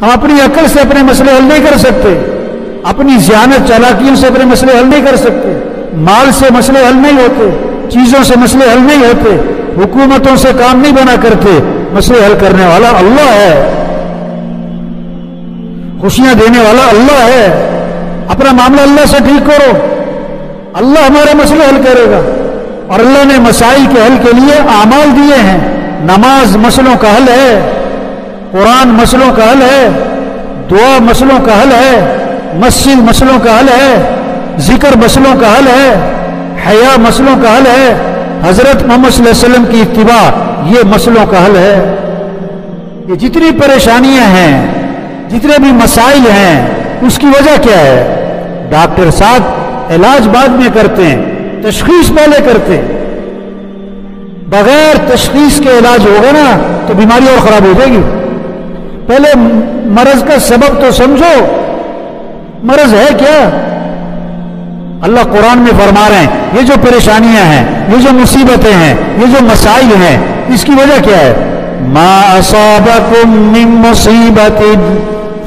ہم اپنی عقل سے اپنے مسئلے حل نہیں کر سکتے، اپنی ذہانت چالاکیوں سے اپنے مسئلے حل نہیں کر سکتے، مال سے مسئلے حل نہیں ہوتے، چیزوں سے مسئلے حل نہیں ہوتے، حکومتوں سے کام نہیں بنا کرتے۔ مسئلے حل کرنے والا اللہ ہے، خوشیاں دینے والا اللہ ہے۔ اپنا معاملہ اللہ سے ٹھیک کرو، اللہ ہمارے مسئلے حل کرے گا۔ اور اللہ نے مسائل کے حل کے لیے اعمال دیے ہیں۔ نماز مسئلوں کا حل ہے، قرآن مسئلوں کا حل ہے، دعا مسئلوں کا حل ہے، مسجد مسئلوں کا حل ہے، ذکر مسئلوں کا حل ہے، حیا مسئلوں کا حل ہے، حضرت محمد صلی اللہ علیہ وسلم کی اتباع یہ مسئلوں کا حل ہے۔ یہ جتنی پریشانیاں ہیں، جتنے بھی مسائل ہیں، اس کی وجہ کیا ہے؟ ڈاکٹر صاحب علاج بعد میں کرتے ہیں، تشخیص پہلے کرتے ہیں۔ بغیر تشخیص کے علاج ہوگا نا تو بیماری اور خراب ہو جائے گی۔ پہلے مرض کا سبب تو سمجھو، مرض ہے کیا؟ اللہ قرآن میں فرما رہے ہیں یہ جو پریشانیاں ہیں، یہ جو مصیبتیں ہیں، یہ جو مسائل ہیں، اس کی وجہ کیا ہے؟ ما اصابکم من مصیبت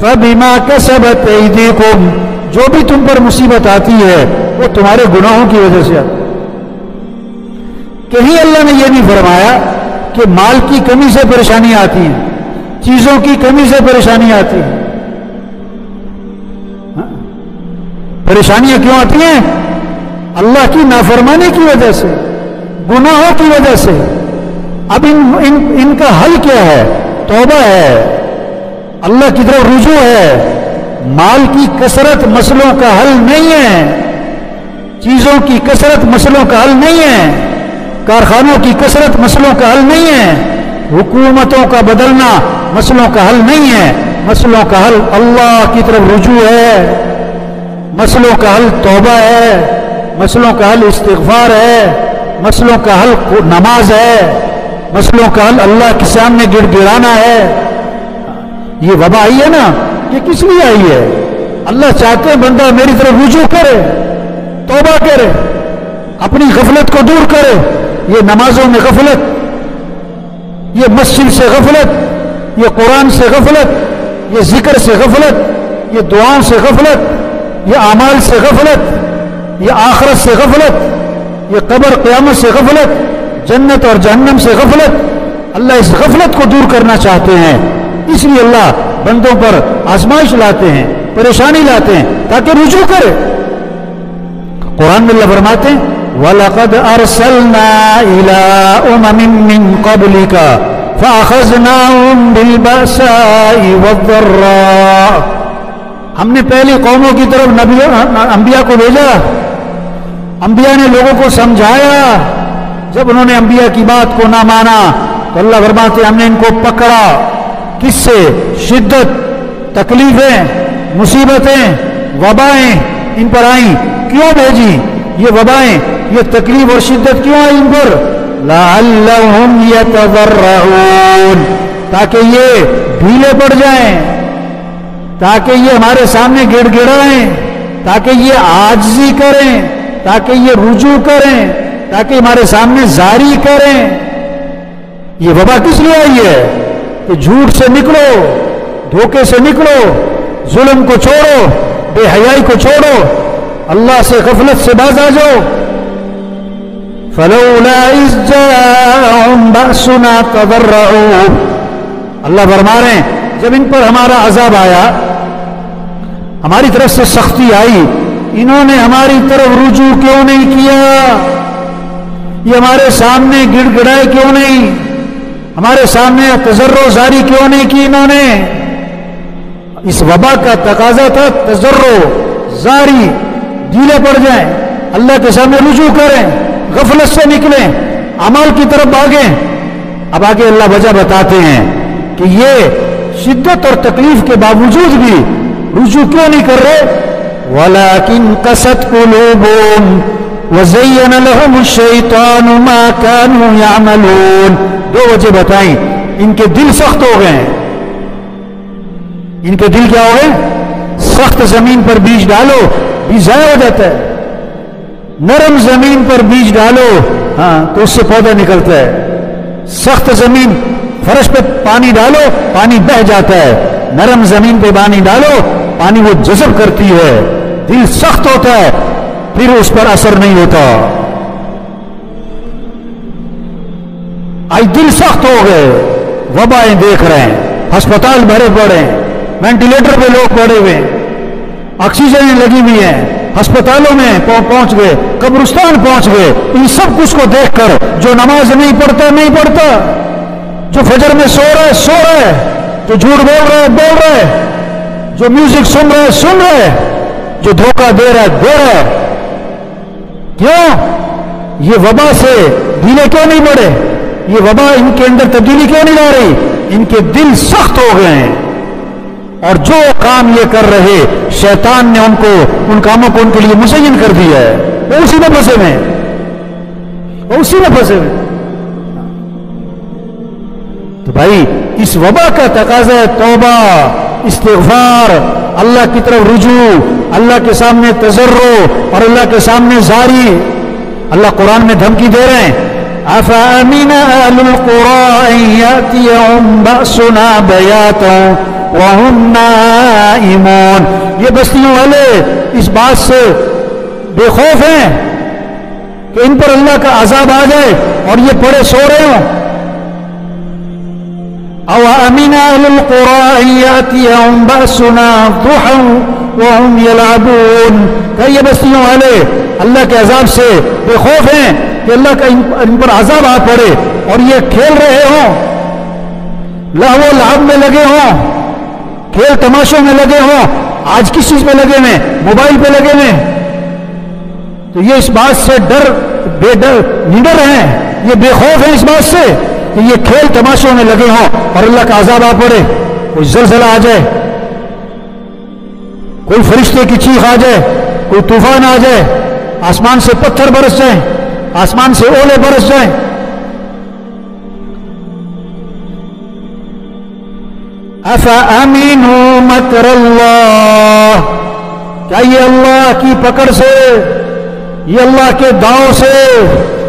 فبما کسبت ایدیکم، جو بھی تم پر مصیبت آتی ہے وہ تمہارے گناہوں کی وجہ سے آتی ہے۔ کہیں اللہ نے یہ نہیں فرمایا کہ مال کی کمی سے پریشانیاں آتی ہیں، چیزوں کی کمی سے پریشانیاں آتی ہیں۔ پریشانیاں کیوں آتی ہیں؟ اللہ کی نافرمانی کی وجہ سے، گناہوں کی وجہ سے۔ اب ان کا حل کیا ہے؟ توبہ ہے، اللہ کی طرف رجوع ہے۔ مال کی کثرت مسئلوں کا حل نہیں ہے، چیزوں کی کثرت مسئلوں کا حل نہیں ہے، کارخانوں کی کثرت مسئلوں کا حل نہیں ہے، حکومتوں کا بدلنا مسئلوں کا حل نہیں ہے۔ مسئلوں کا حل اللہ کی طرف رجوع ہے، مسئلوں کا حل توبہ ہے، مسئلوں کا حل استغفار ہے، مسئلوں کا حل نماز ہے، مسئلوں کا حل اللہ کے سامنے گڑ گڑانا ہے۔ یہ وبا آئی ہے نا، یہ کس لیے آئی ہے؟ اللہ چاہتے ہیں بندہ میری طرف رجوع کرے، توبہ کرے، اپنی غفلت کو دور کرے۔ یہ نمازوں میں غفلت، یہ مسجد سے غفلت، یہ قرآن سے غفلت، یہ ذکر سے غفلت، یہ دعاؤں سے غفلت، یہ اعمال سے غفلت، یہ آخرت سے غفلت، یہ قبر قیامت سے غفلت، جنت اور جہنم سے غفلت۔ اللہ اس غفلت کو دور کرنا چاہتے ہیں، اس لیے اللہ بندوں پر آزمائش لاتے ہیں، پریشانی لاتے ہیں تاکہ رجوع کرے۔ قرآن میں اللہ فرماتے ہیں وَلَقَدْ أَرْسَلْنَا إِلَىٰ أُمَمٍ مِّن قَبْلِكَ فَأَخَذْنَاهُمْ بِالْبَأْسَاءِ وَالضَّرَّاءِ، ہم نے پہلی قوموں کی طرف انبیاء کو بھیجا، انبیاء نے لوگوں کو سمجھایا، جب انہوں نے انبیاء کی بات کو نہ مانا تو اللہ فرماتے ہیں ہم نے ان کو پکڑا۔ کس سے؟ شدت، تکلیفیں، مصیبتیں، وبائیں ان پر آئیں۔ کیوں بھیجی یہ وبائیں، یہ تکلیف اور شدت کیوں آئی ان پر؟ لعلہم یتضرعون، تاکہ یہ ڈھیلے پڑ جائیں، تاکہ یہ ہمارے سامنے گڑ گڑائیں، تاکہ یہ عاجزی کریں، تاکہ یہ رجوع کریں، تاکہ ہمارے سامنے زاری کریں۔ یہ وبا کس لیے آئی ہے؟ کہ جھوٹ سے نکلو، دھوکے سے نکلو، ظلم کو چھوڑو، بے حیائی کو چھوڑو، اللہ سے غفلت سے باز آ جاؤ۔ فلولا اذ جاءهم بأسنا تضرعوا، اللہ فرما رہے ہیں جب ان پر ہمارا عذاب آیا، ہماری طرف سے سختی آئی، انہوں نے ہماری طرف رجوع کیوں نہیں کیا؟ یہ ہمارے سامنے گڑ گڑائے کیوں نہیں؟ ہمارے سامنے تضرع زاری کیوں نہیں کی انہوں نے؟ اس وبا کا تقاضا تھا تضرع زاری، ڈھیلے پڑ جائیں، اللہ کے سامنے رجوع کریں، غفلت سے نکلیں، عمل کی طرف بھاگیں۔ اب آگے اللہ وجہ بتاتے ہیں کہ یہ شدت اور تکلیف کے باوجود بھی رجوع کیوں نہیں کر رہے؟ وَلَكِنْ قَسَتْ قُلُوبُهُمْ وَزَيَّنَ لَهُمُ الشَّيْطَانُ مَا كَانُوا يَعْمَلُونَ۔ دو وجہ بتائیں، ان کے دل سخت ہو گئے ہیں۔ ان کے دل کیا ہو گئے؟ سخت زمین پر بیج ڈالو، بیج ضائع ہو جاتا ہے۔ نرم زمین پر بیج ڈالو ہاں تو اس سے پودا نکلتا ہے۔ سخت زمین، فرش پہ پانی ڈالو، پانی بہہ جاتا ہے۔ نرم زمین پہ پانی ڈالو، پانی وہ جذب کرتی ہے، دل سخت ہوتا ہے پھر اس پر اثر نہیں ہوتا۔ آج دل سخت ہو گئے، وبائیں دیکھ رہے ہیں، ہسپتال بھرے پڑے ہیں، وینٹیلیٹر پہ لوگ پڑے ہوئے ہیں، آکسیجن لگی ہوئی ہیں، ہسپتالوں میں پہنچ گئے، قبرستان پہنچ گئے۔ ان سب کچھ کو دیکھ کر جو نماز نہیں پڑھتا، جو فجر میں سو رہا ہے، جو جھوٹ بول رہا ہے، جو میوزک سن رہا ہے، جو دھوکہ دے رہا ہے، کیوں؟ یہ وبا سے دلیں کیوں نہیں بڑھے؟ یہ وبا ان کے اندر تبدیلی کیوں نہیں لا رہی؟ ان کے دل سخت ہو گئے ہیں، اور جو کام یہ کر رہے شیطان نے ان کاموں کو ان کے لیے مزین کر دیا ہے، وہ اسی میں پھنسے ہوئے۔ تو بھائی اس وبا کا تقاضا ہے توبہ، استغفار، اللہ کی طرف رجوع، اللہ کے سامنے تضرع اور اللہ کے سامنے زاری۔ اللہ قرآن میں دھمکی دے رہے ہیں، أَفَأَمِنَ أَهْلُ الْقُرَىٰ أَن يَأْتِيَهُمْ بَأْسُنَا بَيَاتًا وَهُمْ نَائِمُونَ۔ یہ بستیوں والے اس بات سے بے خوف ہیں کہ ان پر اللہ کا عذاب آ جائے اور یہ پڑے سو رہے ہوں۔ أَوَأَمِنَ أَهْلُ الْقُرَىٰ أَن يَأْتِيَهُمْ بَأْسُنَا ضُحًى وَهُمْ يَلْعَبُونَ۔ کہ یہ بستیوں والے اللہ کے عذاب سے بے خوف ہیں کہ اللہ کا ان پر عذاب آ پڑے اور یہ کھیل رہے ہوں، لہو و لعب میں لگے ہوں، کھیل تماشوں میں لگے ہوں۔ آج کس چیز پہ لگے ہوئے؟ موبائل پہ لگے ہوئے۔ تو یہ اس بات سے نڈر ہیں، یہ بے خوف ہیں اس بات سے کہ یہ کھیل تماشوں میں لگے ہوں اور اللہ کا عذاب آ پڑے، کوئی زلزلہ آ جائے، کوئی فرشتے کی چیخ آ جائے، کوئی طوفان آ جائے، آسمان سے پتھر برس جائیں، آسمان سے اولے برس جائیں۔ أَفَأَمِنُوا مَكْرَ اللَّهِ، کیا یہ اللہ کی پکڑ سے، یہ اللہ کے داؤں سے،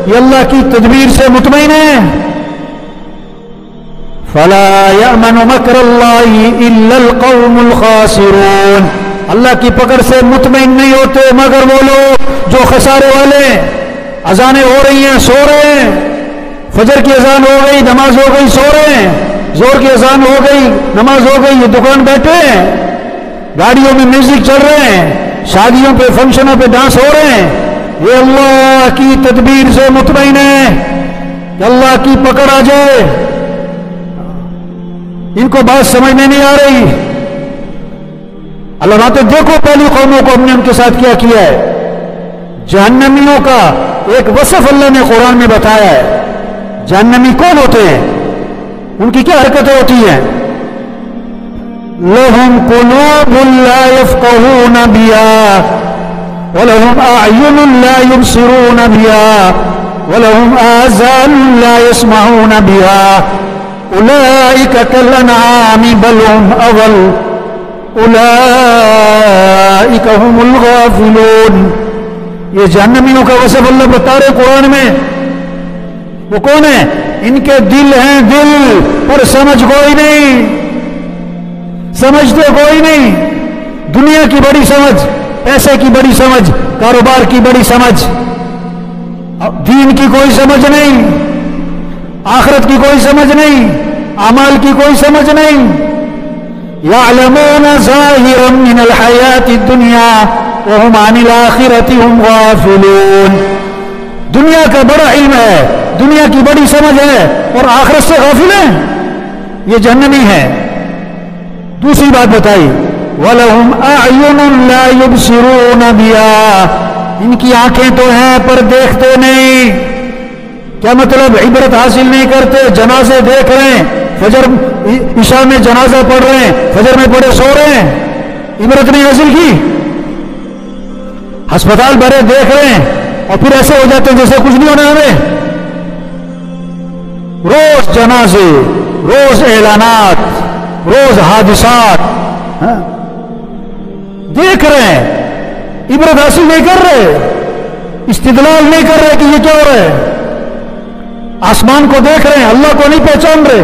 یہ اللہ کی تدبیر سے مطمئن ہے؟ فَلَا يَأْمَنُ مَكْرَ اللَّهِ إِلَّا الْقَوْمُ الْخَاسِرُونَ۔ اللہ کی پکڑ سے مطمئن نہیں ہوتے مگر وہ لوگ جو خسارے والے ہیں۔ اذانیں ہو رہی ہیں، سو رہے ہیں، فجر کی اذان ہو گئی، نماز ہو گئی، سو رہے ہیں، زور کی اذان ہو گئی، نماز ہو گئی، یہ دکان بیٹھے ہیں، گاڑیوں میں میوزک چل رہے ہیں، شادیوں پہ فنکشنوں پہ ڈانس ہو رہے ہیں۔ یہ اللہ کی تدبیر سے مطمئن ہے کہ اللہ کی پکڑ آ جائے۔ ان کو بات سمجھ میں نہیں آ رہی۔ اللہ باتیں دیکھو پہلی قوموں کو ہم نے ان کے ساتھ کیا کیا ہے۔ جہنمیوں کا ایک وصف اللہ نے قرآن میں بتایا ہے۔ جہنمی کون ہوتے ہیں؟ ان کی کیا حرکتیں ہوتی ہیں؟ لَهُمْ قُلُوبٌ لَا يَفْقَهُونَ بِهَا وَلَهُمْ أَعْيُنٌ لَا يُبْصِرُونَ بِهَا وَلَهُمْ آذَانٌ لَا يَسْمَعُونَ بِهَا أُولَئِكَ كَالْأَنْعَامِ بَلْ هُمْ أَضَلُّ أُولَئِكَ هُمُ الْغَافِلُونَ۔ یہ جہنمیوں کا وصف اللہ بتا رہے قرآن میں۔ وہ کون ہیں؟ ان کے دل ہیں، دل پر سمجھ کوئی نہیں، سمجھتے کوئی نہیں۔ دنیا کی بڑی سمجھ، پیسے کی بڑی سمجھ، کاروبار کی بڑی سمجھ، دین کی کوئی سمجھ نہیں، آخرت کی کوئی سمجھ نہیں، اعمال کی کوئی سمجھ نہیں۔ يَعْلَمُونَ ظَاهِرًا مِنَ الْحَيَاةِ الدُّنْيَا وَهُمْ عَنِ الْآخِرَةِ هُمْ غَافِلُونَ۔ دنیا کا بڑا علم ہے، دنیا کی بڑی سمجھ ہے اور آخرت سے غافل ہیں، یہ جہنمی ہے۔ دوسری بات بتائی، وَلَهُمْ أَعْيُنٌ لَا يُبْصِرُونَ بِهَا، ان کی آنکھیں تو ہیں پر دیکھتے نہیں۔ کیا مطلب؟ عبرت حاصل نہیں کرتے، جنازے دیکھ رہے ہیں، فجر عشاء میں جنازہ پڑھ رہے ہیں، فجر میں پڑھے سو رہے ہیں، عبرت نہیں حاصل کی۔ ہسپتال بھرے دیکھ رہے ہیں اور پھر ایسے ہو جاتے ہیں جیسے کچھ نہیں ہونا ہمیں۔ روز جنازے، روز اعلانات، روز حادثات دیکھ رہے ہیں، عبرت حاصل نہیں کر رہے، استدلال نہیں کر رہے کہ یہ کیا ہو رہا ہے۔ آسمان کو دیکھ رہے ہیں، اللہ کو نہیں پہچان رہے،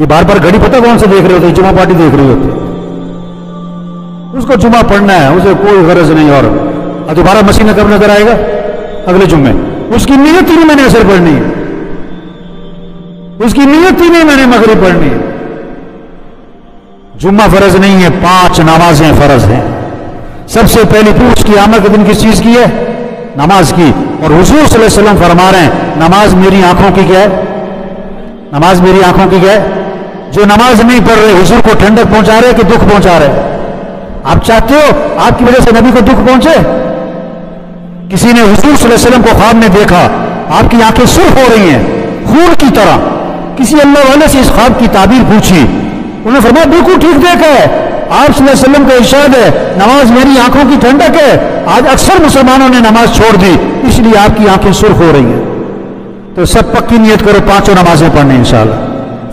یہ بار بار گھڑی پتہ کون سے دیکھ رہے ہوتے؟ جمعہ پارٹی دیکھ رہے ہوتے. اس کو جمعہ پڑھنا ہے، اسے کوئی غرض نہیں. اور دوبارہ مسیح کب نظر آئے گا؟ اگلے جمعے. اس کی نیت ہی نہیں میں نے اثر پڑھنی ہے، اس کی نیت ہی نہیں میں نے مغرب پڑھنی ہے. جمعہ فرض نہیں ہے، 5 نمازیں فرض ہیں. سب سے پہلی پوچھ کی آمد کے دن کس چیز کی ہے؟ نماز کی. اور حضور صلی اللہ علیہ وسلم فرما رہے ہیں نماز میری آنکھوں کی کیا ہے؟ نماز میری آنکھوں کی کیا ہے؟ جو نماز نہیں پڑھ رہے حضور کو ٹھنڈک پہنچا رہے کہ دکھ پہنچا رہے؟ آپ چاہتے ہو آپ کی وجہ سے نبی کو دکھ پہنچے؟ کسی نے حضور صلی اللہ علیہ وسلم کو خواب میں دیکھا، آپ کی آنکھیں سرخ ہو رہی ہیں خون کی طرح. کسی اللہ والے سے اس خواب کی تعبیر پوچھی، انہوں نے فرمایا بالکل ٹھیک دیکھا ہے. آپ صلی اللہ علیہ وسلم کا ارشاد ہے نماز میری آنکھوں کی ٹھنڈک ہے. آج اکثر مسلمانوں نے نماز چھوڑ دی، اس لیے آپ کی آنکھیں سرخ ہو رہی ہیں. تو سب پکی نیت کرو 5 نمازیں پڑھنے انشاءاللہ.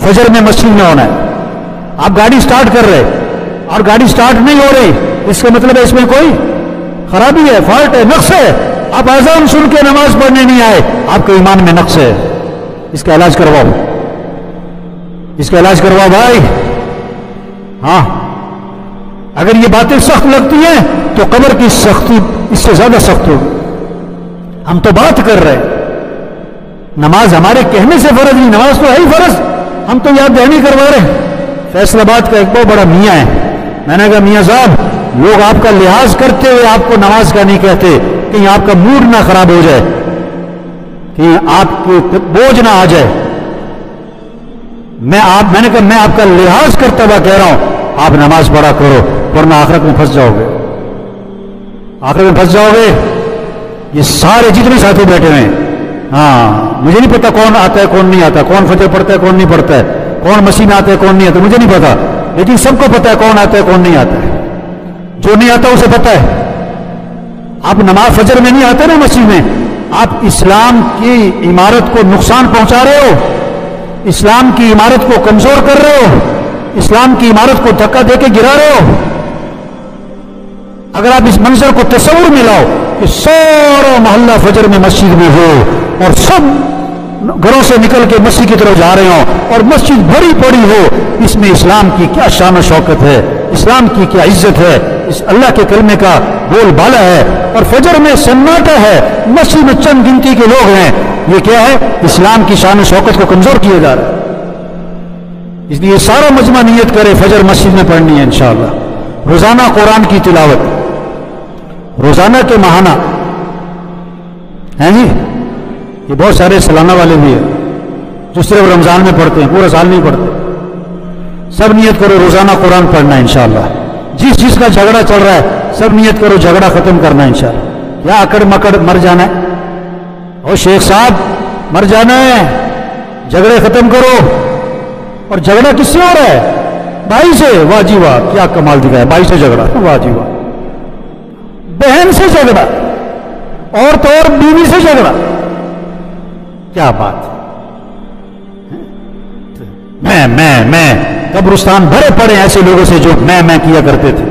فجر میں مسجد میں ہونا ہے. آپ گاڑی سٹارٹ کر رہے اور گاڑی سٹارٹ نہیں ہو رہی، اس کا مطلب ہے اس میں کوئی خرابی ہے، فالٹ ہے، نقص ہے. آپ اذان سن کے نماز پڑھنے نہیں آئے، آپ کے ایمان میں نقص ہے. اس کا علاج کرواؤ، اس کا علاج کرواؤ بھائی. ہاں اگر یہ باتیں سخت لگتی ہیں تو قبر کی سختی اس سے زیادہ سخت ہوگی. ہم تو بات کر رہے ہیں، نماز ہمارے کہنے سے فرض نہیں، نماز تو ہے ہی فرض، ہم تو یاد دہانی کروا رہے ہیں. فیصل آباد کا ایک بہت بڑا میاں ہے، میں نے کہا میاں صاحب لوگ آپ کا لحاظ کرتے ہوئے آپ کو نماز کا نہیں کہتے، کہیں آپ کا موڈ نہ خراب ہو جائے، کہیں آپ کو بوجھ نہ آ جائے. میں نے کہا میں آپ کا لحاظ کرتا ہوا کہہ رہا ہوں آپ نماز پڑھا کرو ورنہ آخرت میں پھنس جاؤ گے. آخرت میں پھنس جاؤ گے. یہ سارے جتنے ساتھی بیٹھے ہوئے ہیں، ہاں مجھے نہیں پتا کون آتا ہے کون نہیں آتا، کون فجر پڑھتا ہے کون نہیں پڑھتا ہے، کون مسیح میں آتا ہے کون نہیں آتا، مجھے نہیں پتا، لیکن سب کو پتا ہے کون آتا ہے کون نہیں آتا ہے. جو نہیں آتا اسے پتا ہے. آپ نماز فجر میں نہیں آتے نا مسیح میں، آپ اسلام کی عمارت کو نقصان پہنچا رہے ہو، اسلام کی عمارت کو کمزور کر رہے ہو، اسلام کی عمارت کو دھکا دے کے گرا رہے ہو. اگر آپ اس منظر کو تصور میں لاؤ کہ سارا محلہ فجر میں مسجد میں ہو اور سب گھروں سے نکل کے مسجد کی طرف جا رہے ہوں اور مسجد بھری پڑی ہو، اس میں اسلام کی کیا شان و شوکت ہے، اسلام کی کیا عزت ہے، اس اللہ کے کلمے کا بول بالا ہے. اور فجر میں سناٹا ہے، مسجد میں چند گنتی کے لوگ ہیں، یہ کیا ہے؟ اسلام کی شان و شوکت کو کمزور کیا جا رہا ہے. اس لیے سارا مجمع نیت کرے فجر مسجد میں پڑھنی ہے انشاءاللہ. روزانہ قرآن کی تلاوت، روزانہ کے ماہانہ ہیں جی. یہ بہت سارے سالانہ والے بھی ہیں جو صرف رمضان میں پڑھتے ہیں، پورا سال نہیں پڑھتے. سب نیت کرو روزانہ قرآن پڑھنا ہے انشاءاللہ. جس چیز کا جھگڑا چل رہا ہے سب نیت کرو جھگڑا ختم کرنا ہے انشاءاللہ. یا اکڑ مکڑ مر جانا ہے، او شیخ صاحب مر جانا ہے، جھگڑے ختم کرو. اور جھگڑا کس سے ہو رہا ہے؟ بھائی سے. واہ جی واہ، کیا کمال دکھایا، بھائی سے جھگڑا، واہ جی واہ. بہن سے جھگڑا، اور تو اور بیوی سے جھگڑا، کیا بات. میں قبرستان بھرے پڑے ایسے لوگوں سے جو میں کیا کرتے تھے.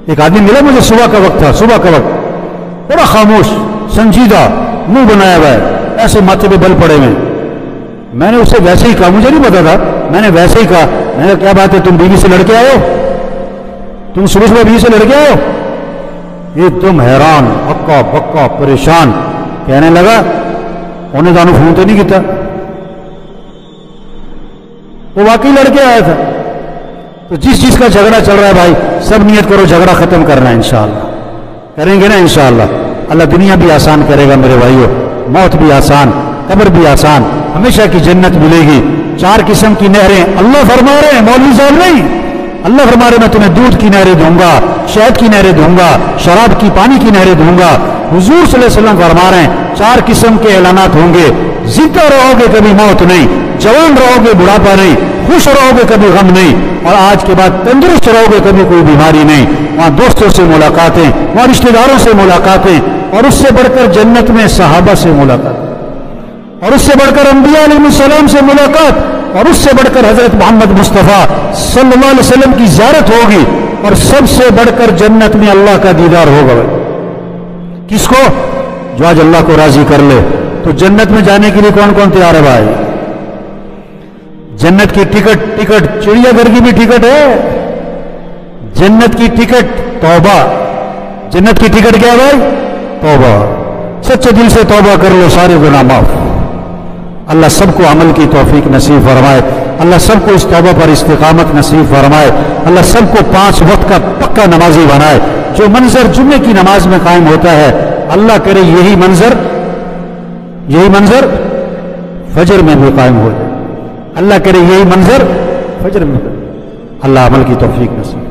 ایک آدمی ملا مجھے، صبح کا وقت تھا، صبح کا وقت، بڑا خاموش سنجیدہ، منہ بنایا ہوا ہے، ایسے ماتھے پہ بل پڑے ہوئے. میں نے اسے ویسے ہی کہا، مجھے نہیں پتا تھا، میں نے ویسے ہی کہا، میں نے کہا کیا بات ہے، تم بیوی سے لڑ کے آئے ہو؟ تم صبح بیوی سے لڑ کے آئے ہو؟ ایک دم حیران، ہکا بکا پریشان. کہنے لگا انہیں دانو فون تو نہیں کیتا، وہ واقعی لڑ کے آیا تھا. تو جس چیز کا جھگڑا چل رہا ہے بھائی سب نیت کرو جھگڑا ختم کرنا ہے انشاءاللہ. کریں گے نا انشاءاللہ. اللہ دنیا بھی آسان کرے گا میرے بھائیوں، موت بھی آسان، قبر بھی آسان، ہمیشہ کی جنت ملے گی. 4 قسم کی نہریں اللہ فرما رہے ہیں، مولوی صاحب نہیں. اللہ فرما رہے میں تمہیں دودھ کی نہریں دوں گا، شہد کی نہریں دوں گا، شراب کی پانی کی نہریں دوں گا. حضور صلی اللہ علیہ وسلم فرما رہے ہیں 4 قسم کے اعلانات ہوں گے. زندہ رہو گے کبھی موت نہیں، جوان رہو گے بڑھاپا نہیں، خوش رہو گے کبھی غم نہیں، اور آج کے بعد تندرست رہو گے کبھی کوئی بیماری نہیں. وہاں دوستوں سے ملاقاتیں، وہاں رشتہ داروں سے ملاقاتیں، اور اس سے بڑھ کر جنت میں صحابہ سے ملاقات، اور اس سے بڑھ کر انبیاء علیہ السلام سے ملاقات، اور اس سے بڑھ کر حضرت محمد مصطفیٰ صلی اللہ علیہ وسلم کی زیارت ہوگی، اور سب سے بڑھ کر جنت میں اللہ کا دیدار ہوگا. کس کو؟ جو آج اللہ کو راضی کر لے. تو جنت میں جانے کے لیے کون کون تیار ہے بھائی؟ جنت کی ٹکٹ چڑیا گھر کی بھی ٹکٹ ہے. جنت کی ٹکٹ توبہ. جنت کی ٹکٹ کیا بھائی؟ توبہ. سچے دل سے توبہ کر لو، سارے گناہ معاف. اللہ سب کو عمل کی توفیق نصیب فرمائے. اللہ سب کو اس توبہ پر استقامت نصیب فرمائے. اللہ سب کو 5 وقت کا پکا نمازی بنائے. جو منظر جمعے کی نماز میں قائم ہوتا ہے، اللہ کرے یہی منظر فجر میں بھی قائم ہو جائے. اللہ کرے یہی منظر فجر میں. اللہ عمل کی توفیق نصیب